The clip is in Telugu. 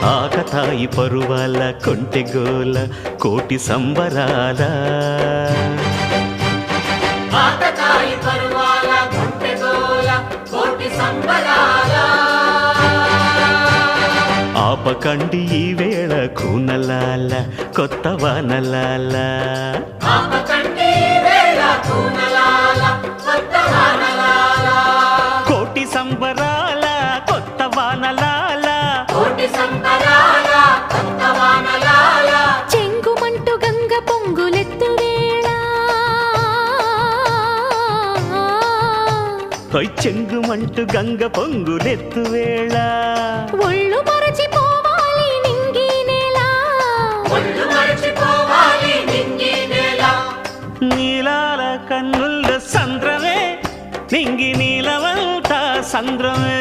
ఆకతాయి పరువాల కొంటెగోల కోటి సంబరాల ఆకతాయి పరువాల కొంటెగోల కోటి సంబరాల ఆపకండి ఈ వేళ కూనలాల కొత్త వానలాల ఆపకండి ఈ వేళ కూనలాల కొత్త వానలాల కోటి సంబరాల కొత్త వానలాల కోటి సంబరాల కొత్త వానలాల చెంగుమంటూ గంగ పొంగులెత్తు వేళ చెంగుమంటూ గంగ పొంగులెత్తు వేళ ఒళ్ళు మరచిపోవాలి నింగి నేల ఒళ్ళు మరచిపోవాలి నింగి నేల నీలాల కన్నుల సంద్రమే నింగి నీలవంత సంద్రమే